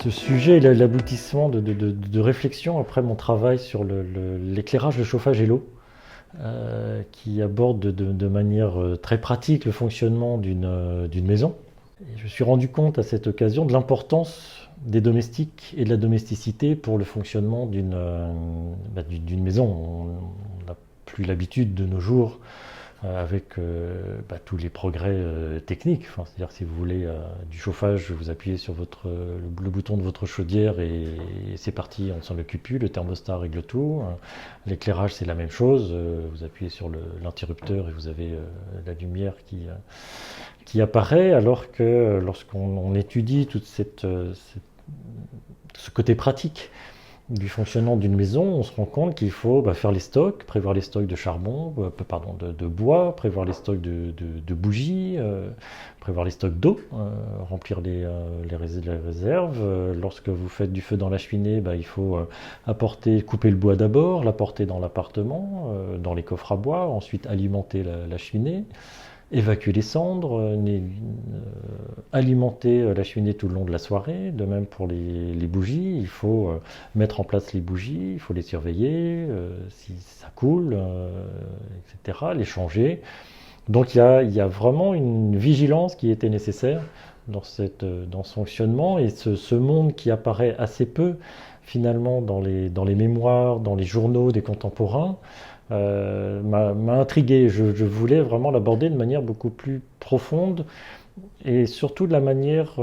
Ce sujet est l'aboutissement de réflexions après mon travail sur l'éclairage, le chauffage et l'eau, qui aborde de manière très pratique le fonctionnement d'une maison. Et je me suis rendu compte à cette occasion de l'importance des domestiques et de la domesticité pour le fonctionnement d'une maison. On n'a plus l'habitude de nos jours avec tous les progrès techniques. Enfin, c'est-à-dire que si vous voulez du chauffage, vous appuyez sur le bouton de votre chaudière et c'est parti, on ne s'en occupe plus, le thermostat règle tout. L'éclairage, c'est la même chose, vous appuyez sur l'interrupteur et vous avez la lumière qui apparaît, alors que lorsqu'on étudie tout ce côté pratique du fonctionnement d'une maison, on se rend compte qu'il faut faire les stocks, prévoir les stocks de charbon, de bois, prévoir les stocks de bougies, prévoir les stocks d'eau, remplir les réserves. Lorsque vous faites du feu dans la cheminée, il faut couper le bois d'abord, l'apporter dans l'appartement, dans les coffres à bois, ensuite alimenter la cheminée, évacuer les cendres, alimenter la cheminée tout le long de la soirée. De même pour les bougies, il faut mettre en place les bougies, il faut les surveiller, si ça coule, etc., les changer. Donc il y a vraiment une vigilance qui était nécessaire dans ce fonctionnement, et ce monde qui apparaît assez peu finalement dans les mémoires, dans les journaux des contemporains, m'a intrigué. Je voulais vraiment l'aborder de manière beaucoup plus profonde et surtout de la manière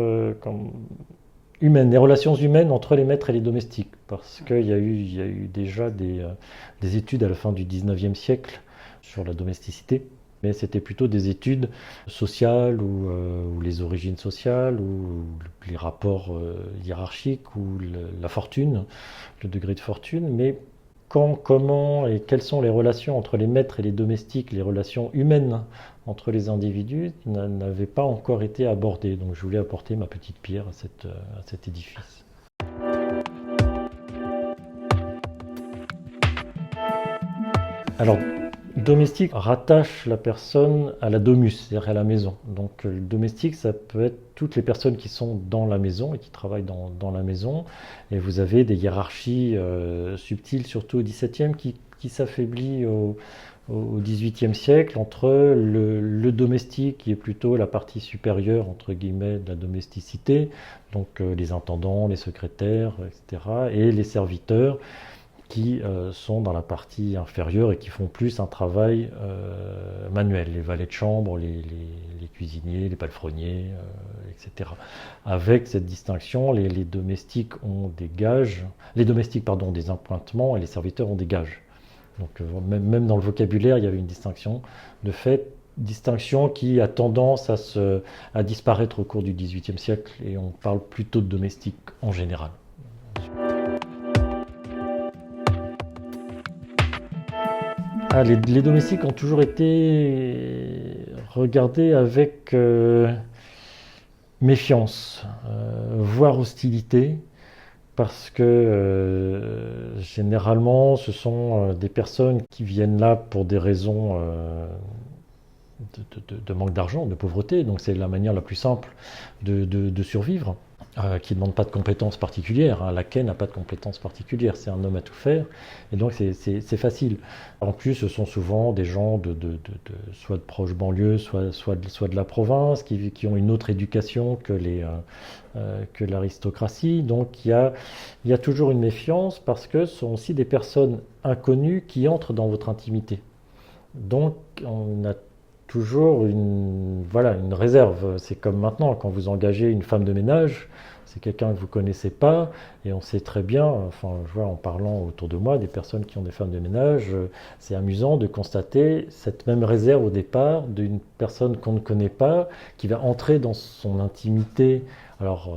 humaine, les relations humaines entre les maîtres et les domestiques. Parce qu'il y a eu déjà des études à la fin du 19e siècle sur la domesticité, mais c'était plutôt des études sociales ou les origines sociales ou les rapports hiérarchiques ou la fortune, le degré de fortune, mais quand, comment et quelles sont les relations entre les maîtres et les domestiques, les relations humaines entre les individus, n'avaient pas encore été abordées. Donc je voulais apporter ma petite pierre à cet édifice. Alors, domestique rattache la personne à la domus, c'est-à-dire à la maison. Donc le domestique, ça peut être toutes les personnes qui sont dans la maison et qui travaillent dans la maison. Et vous avez des hiérarchies subtiles, surtout au XVIIe, qui s'affaiblit au XVIIIe siècle entre le domestique, qui est plutôt la partie supérieure, entre guillemets, de la domesticité, donc les intendants, les secrétaires, etc., et les serviteurs, qui sont dans la partie inférieure et qui font plus un travail manuel, les valets de chambre, les cuisiniers, les palefreniers, etc. Avec cette distinction, les domestiques ont des gages, les domestiques pardon, des appointements et les serviteurs ont des gages. Donc même dans le vocabulaire, il y avait une distinction de fait, distinction qui a tendance à disparaître au cours du XVIIIe siècle, et on parle plutôt de domestiques en général. Les domestiques ont toujours été regardés avec méfiance, voire hostilité, parce que généralement ce sont des personnes qui viennent là pour des raisons de manque d'argent, de pauvreté, donc c'est la manière la plus simple de survivre, qui ne demande pas de compétences particulières. Hein. Laquais n'a pas de compétences particulières, c'est un homme à tout faire, et donc c'est facile. En plus, ce sont souvent des gens soit de proches banlieues, soit de la province, qui ont une autre éducation que l'aristocratie. Donc il y a toujours une méfiance, parce que ce sont aussi des personnes inconnues qui entrent dans votre intimité. Donc on a toujours une réserve. C'est comme maintenant, quand vous engagez une femme de ménage, c'est quelqu'un que vous ne connaissez pas, et on sait très bien, enfin je vois en parlant autour de moi des personnes qui ont des femmes de ménage, c'est amusant de constater cette même réserve au départ d'une personne qu'on ne connaît pas, qui va entrer dans son intimité. Alors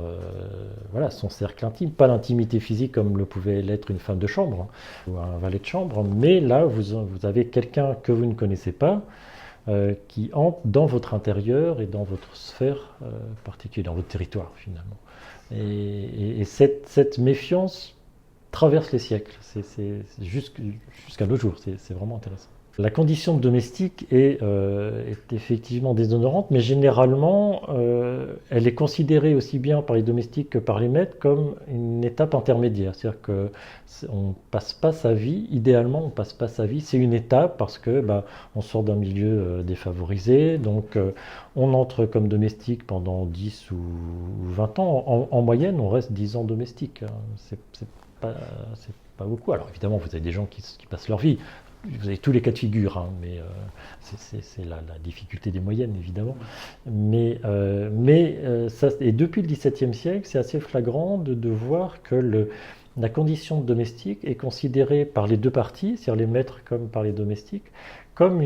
son cercle intime, pas l'intimité physique comme le pouvait l'être une femme de chambre, hein, ou un valet de chambre, mais là vous avez quelqu'un que vous ne connaissez pas, qui entre dans votre intérieur et dans votre sphère particulière, dans votre territoire finalement. Et cette méfiance traverse les siècles, jusqu'à nos jours, c'est vraiment intéressant. La condition de domestique est effectivement déshonorante, mais généralement, elle est considérée aussi bien par les domestiques que par les maîtres comme une étape intermédiaire. C'est-à-dire qu'on ne passe pas sa vie, idéalement, on ne passe pas sa vie, c'est une étape parce que on sort d'un milieu défavorisé, donc on entre comme domestique pendant 10 ou 20 ans. En moyenne, on reste 10 ans domestique. C'est pas, c'est pas beaucoup. Alors évidemment, vous avez des gens qui passent leur vie. Vous avez tous les cas de figure, hein, mais c'est la difficulté des moyennes, évidemment. Et depuis le XVIIe siècle, c'est assez flagrant de voir que la condition de domestique est considérée par les deux parties, c'est-à-dire les maîtres comme par les domestiques, comme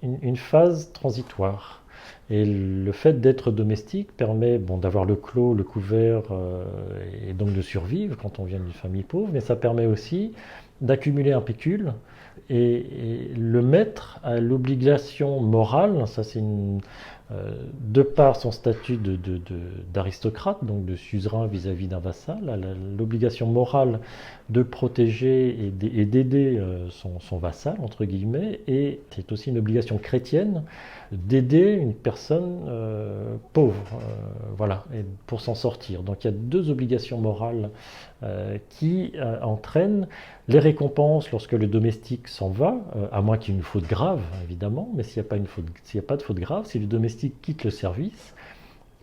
une phase transitoire. Et le fait d'être domestique permet d'avoir le clos, le couvert, et donc de survivre quand on vient d'une famille pauvre, mais ça permet aussi d'accumuler un pécule. Et le maître a l'obligation morale, ça c'est de par son statut d'aristocrate, donc de suzerain vis-à-vis d'un vassal, a l'obligation morale de protéger et d'aider son vassal, entre guillemets, et c'est aussi une obligation chrétienne d'aider une personne pauvre, voilà, et pour s'en sortir. Donc il y a deux obligations morales qui entraînent les récompenses lorsque le domestique s'en va, à moins qu'il y ait une faute grave, évidemment, mais s'il n'y a pas de faute grave, si le domestique quitte le service,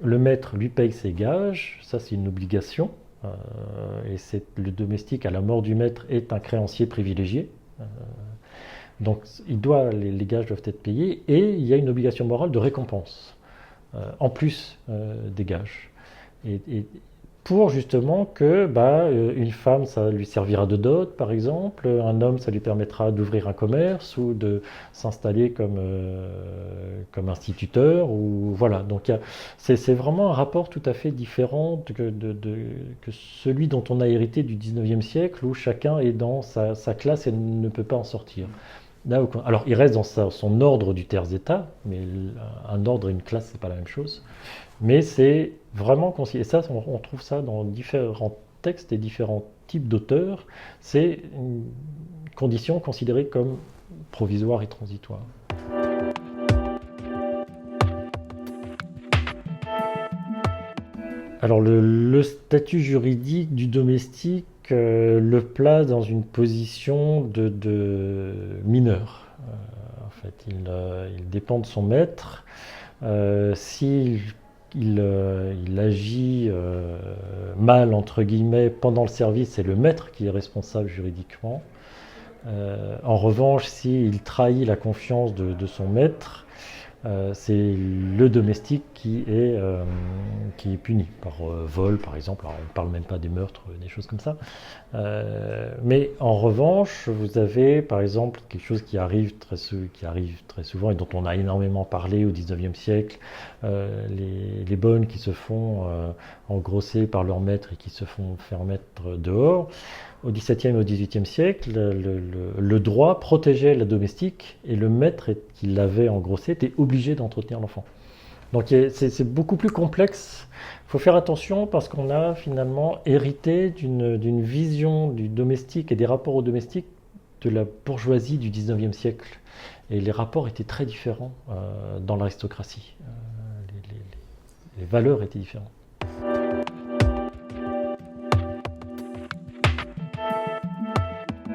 le maître lui paye ses gages, ça c'est une obligation, et le domestique à la mort du maître est un créancier privilégié. Donc les gages doivent être payés, et il y a une obligation morale de récompense, en plus des gages. Et pour justement que une femme, ça lui servira de dot, par exemple, un homme, ça lui permettra d'ouvrir un commerce ou de s'installer comme instituteur, ou voilà. Donc c'est vraiment un rapport tout à fait différent que celui dont on a hérité du XIXe siècle, où chacun est dans sa classe et ne peut pas en sortir. Là, alors, il reste dans son ordre du terre état, mais un ordre et une classe, c'est pas la même chose. Mais c'est vraiment considéré. Et ça, on trouve ça dans différents textes et différents types d'auteurs. C'est une condition considérée comme provisoire et transitoire. Alors, le statut juridique du domestique le place dans une position de mineur. En fait, il dépend de son maître. S'il agit mal, entre guillemets, pendant le service, c'est le maître qui est responsable juridiquement. En revanche, s'il trahit la confiance de son maître, c'est le domestique qui est puni par vol, par exemple. Alors, on ne parle même pas des meurtres, des choses comme ça. Mais en revanche, vous avez par exemple quelque chose qui arrive très souvent et dont on a énormément parlé au XIXe siècle, les bonnes qui se font engrosser par leur maître et qui se font faire mettre dehors. Au XVIIe et au XVIIIe siècle, le droit protégeait la domestique et le maître qui l'avait engrossé était obligé d'entretenir l'enfant. Donc c'est beaucoup plus complexe. Il faut faire attention parce qu'on a finalement hérité d'une vision du domestique et des rapports au domestique de la bourgeoisie du XIXe siècle. Et les rapports étaient très différents dans l'aristocratie. Les valeurs étaient différentes.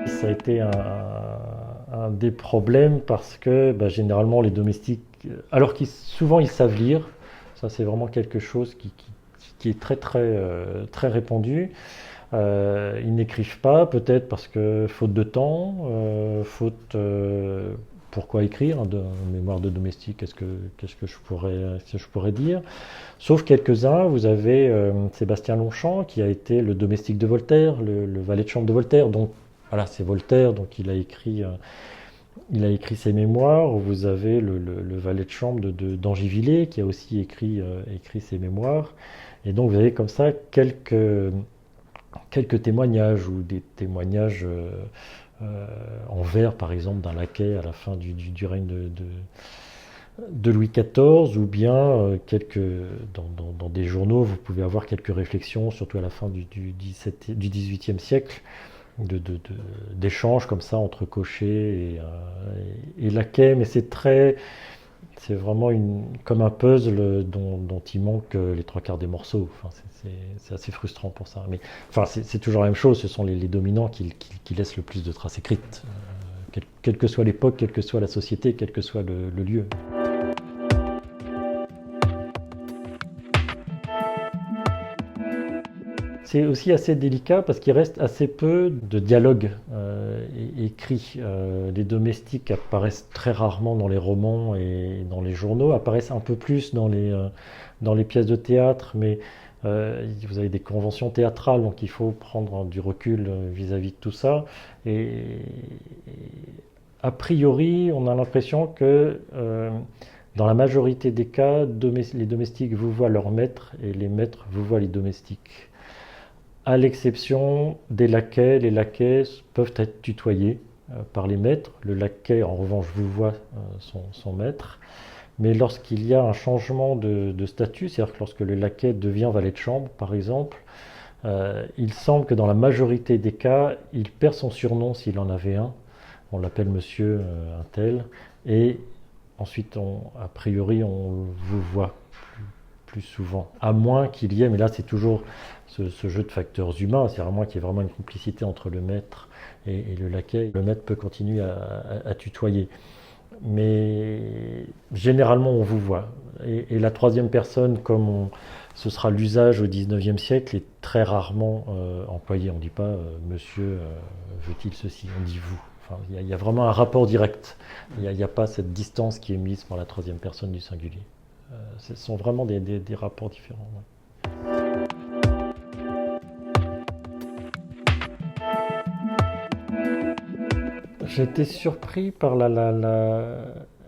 Ça a été un des problèmes parce que généralement les domestiques, alors souvent ils savent lire, ça c'est vraiment quelque chose qui est très très répandu. Ils n'écrivent pas, peut-être parce que faute de temps, pourquoi écrire un mémoire de domestique, qu'est-ce que je pourrais dire. Sauf quelques-uns, vous avez Sébastien Longchamp qui a été le domestique de Voltaire, le valet de chambre de Voltaire, donc voilà, c'est Voltaire, donc il a écrit ses mémoires. Vous avez le valet de chambre d'Angivillers qui a aussi écrit ses mémoires. Et donc vous avez comme ça quelques témoignages ou des témoignages en vers, par exemple, d'un laquais à la fin du règne de Louis XIV, ou bien dans des journaux, vous pouvez avoir quelques réflexions, surtout à la fin du XVIIIe siècle, d'échanges comme ça entre cocher et laquais, mais c'est vraiment comme un puzzle dont il manque les trois quarts des morceaux. Enfin, c'est assez frustrant pour ça. Mais enfin, c'est toujours la même chose. Ce sont les dominants qui laissent le plus de traces écrites, quelle que soit l'époque, quelle que soit la société, quel que soit le lieu. C'est aussi assez délicat parce qu'il reste assez peu de dialogues écrits. Les domestiques apparaissent très rarement dans les romans et dans les journaux, apparaissent un peu plus dans les pièces de théâtre, mais vous avez des conventions théâtrales, donc il faut prendre du recul vis-à-vis de tout ça. Et a priori, on a l'impression que dans la majorité des cas, les domestiques vous voient leurs maîtres et les maîtres vous voient les domestiques. À l'exception des laquais, les laquais peuvent être tutoyés par les maîtres. Le laquais, en revanche, vous voit son maître. Mais lorsqu'il y a un changement de statut, c'est-à-dire que lorsque le laquais devient valet de chambre, par exemple, il semble que dans la majorité des cas, il perd son surnom s'il en avait un. On l'appelle monsieur un tel. Et ensuite, a priori, on vous voit plus souvent. À moins qu'il y ait, mais là c'est toujours ce jeu de facteurs humains, c'est à moins qu'il y ait vraiment une complicité entre le maître et le laquais. Le maître peut continuer à tutoyer. Mais généralement on vous voit. Et la troisième personne, comme ce sera l'usage au XIXe siècle, est très rarement employée. On ne dit pas monsieur veut-il ceci, on dit vous. Enfin, il y a vraiment un rapport direct. Il n'y a pas cette distance qui est mise par la troisième personne du singulier. Ce sont vraiment des rapports différents. Ouais. J'ai été surpris par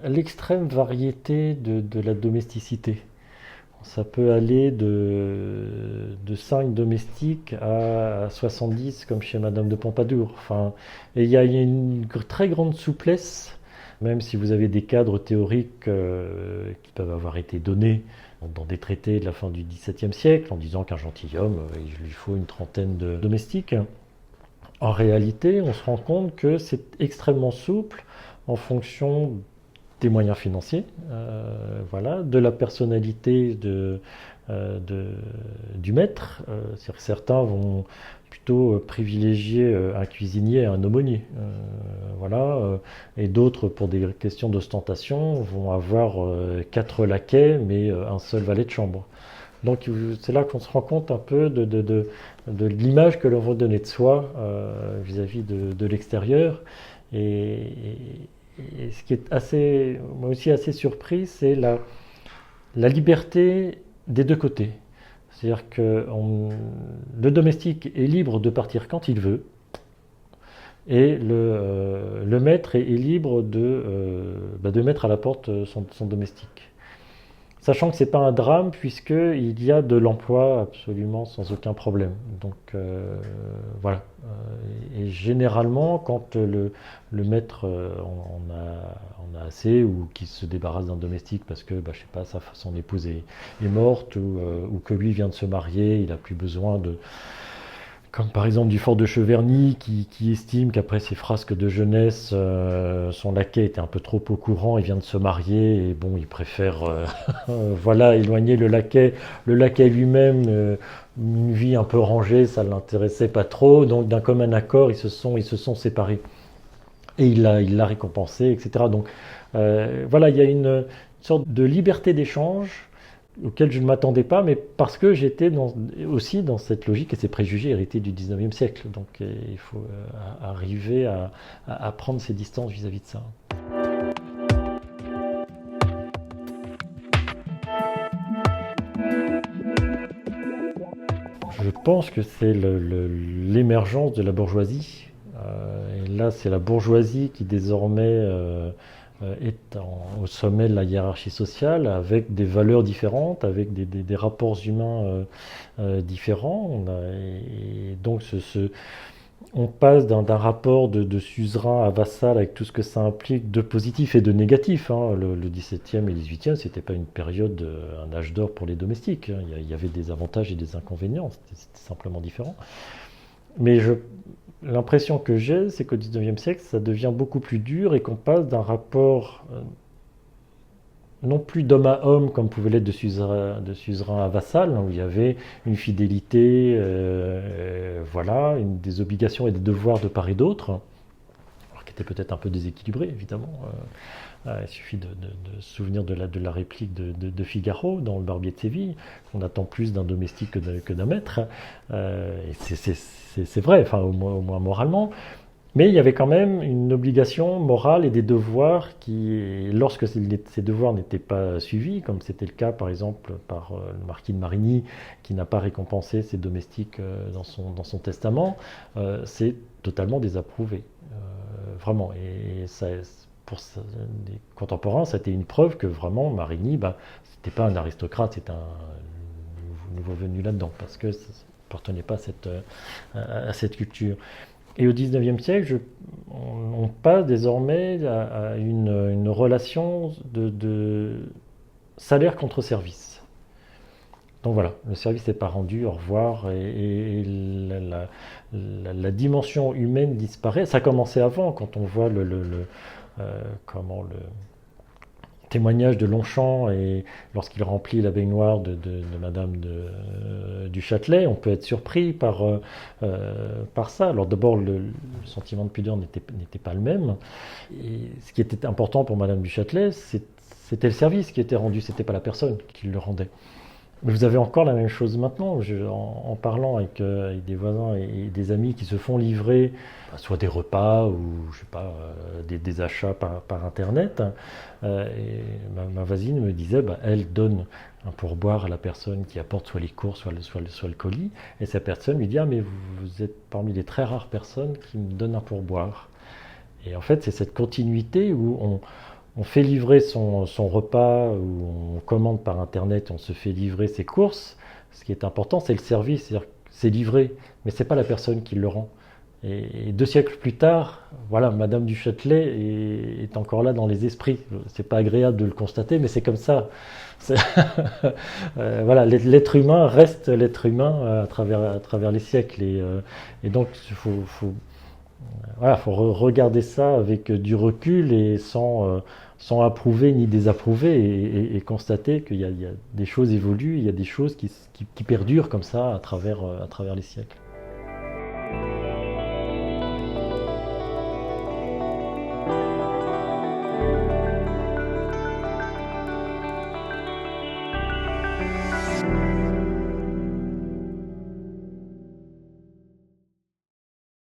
l'extrême variété de la domesticité. Ça peut aller de 5 domestiques à 70 comme chez Madame de Pompadour. Enfin, et il y a une très grande souplesse, même si vous avez des cadres théoriques qui peuvent avoir été donnés dans des traités de la fin du XVIIe siècle, en disant qu'un gentilhomme, il lui faut une trentaine de domestiques. En réalité, on se rend compte que c'est extrêmement souple en fonction des moyens financiers, voilà, de la personnalité du maître. C'est-à-dire que certains vont plutôt privilégier un cuisinier et un aumônier, voilà, et d'autres, pour des questions d'ostentation, vont avoir 4 laquais mais un seul valet de chambre. Donc c'est là qu'on se rend compte un peu de l'image que l'on veut donner de soi vis-à-vis de l'extérieur. Et ce qui est moi aussi assez surpris, c'est la liberté des deux côtés. C'est-à-dire que le domestique est libre de partir quand il veut, et le maître est libre de mettre à la porte son domestique. Sachant que ce n'est pas un drame, puisqu'il y a de l'emploi absolument sans aucun problème. Donc voilà. Et généralement, quand le maître en a assez, ou qu'il se débarrasse d'un domestique parce que, je sais pas, son épouse est morte, ou que lui vient de se marier, il n'a plus besoin de... Comme par exemple du fort de Cheverny qui estime qu'après ses frasques de jeunesse, son laquais était un peu trop au courant, il vient de se marier et bon, il préfère voilà, éloigner le laquais. Le laquais lui-même, une vie un peu rangée, ça ne l'intéressait pas trop, donc d'un commun accord, ils se sont séparés. Et il l'a récompensé, etc. Donc voilà, il y a une sorte de liberté d'échange auquel je ne m'attendais pas, mais parce que j'étais aussi dans cette logique et ces préjugés hérités du XIXe siècle. Donc il faut arriver à prendre ses distances vis-à-vis de ça. Je pense que c'est l'émergence de la bourgeoisie. Et là, c'est la bourgeoisie qui désormais est au sommet de la hiérarchie sociale, avec des valeurs différentes, avec des rapports humains différents. Et donc on passe d'un rapport de suzerain à vassal, avec tout ce que ça implique de positif et de négatif. Hein. Le XVIIe et le XVIIIe, c'était pas une période, un âge d'or pour les domestiques. Il y avait des avantages et des inconvénients, c'était simplement différent. Mais l'impression que j'ai, c'est qu'au XIXe siècle, ça devient beaucoup plus dur et qu'on passe d'un rapport non plus d'homme à homme comme pouvait l'être de suzerain à vassal, hein, où il y avait une fidélité, voilà, des obligations et des devoirs de part et d'autre, alors qui étaient peut-être un peu déséquilibrés évidemment. Il suffit de se souvenir de la réplique de Figaro dans Le Barbier de Séville. On attend plus d'un domestique que d'un maître. Et c'est vrai, enfin, au moins moralement. Mais il y avait quand même une obligation morale et des devoirs qui, lorsque ces devoirs n'étaient pas suivis, comme c'était le cas par exemple par le marquis de Marigny, qui n'a pas récompensé ses domestiques dans son testament, c'est totalement désapprouvé. Vraiment. Et ça, pour les contemporains, ça a été une preuve que vraiment Marigny, bah, c'était pas un aristocrate, c'était un nouveau venu là-dedans, parce que ça ne appartenait pas à cette culture. Et au XIXe siècle, on passe désormais à une relation de salaire contre service. Donc voilà, le service n'est pas rendu, au revoir, et la dimension humaine disparaît. Ça a commencé avant, quand on voit comment le témoignage de Longchamp, et lorsqu'il remplit la baignoire de Madame du Châtelet, on peut être surpris par ça. Alors d'abord, le sentiment de pudeur n'était pas le même. Et ce qui était important pour Madame du Châtelet, c'était le service qui était rendu, c'était pas la personne qui le rendait. Mais vous avez encore la même chose maintenant, en parlant avec des voisins et des amis qui se font livrer soit des repas ou je sais pas, des achats par internet. Et ma voisine me disait, bah, elle donne un pourboire à la personne qui apporte soit les courses, soit le colis, et cette personne lui dit, ah mais vous êtes parmi les très rares personnes qui me donnent un pourboire. Et en fait, c'est cette continuité où on fait livrer son repas, ou on commande par internet, on se fait livrer ses courses. Ce qui est important, c'est le service, c'est-à-dire que c'est livré, mais c'est pas la personne qui le rend. Et 2 siècles plus tard, voilà, Madame du Châtelet est encore là dans les esprits. C'est pas agréable de le constater, mais c'est comme ça. Voilà, l'être humain reste l'être humain à travers les siècles. Et donc, voilà, faut regarder ça avec du recul et sans approuver ni désapprouver, et constater qu'il y a des choses évoluent, il y a des choses qui perdurent comme ça à travers les siècles.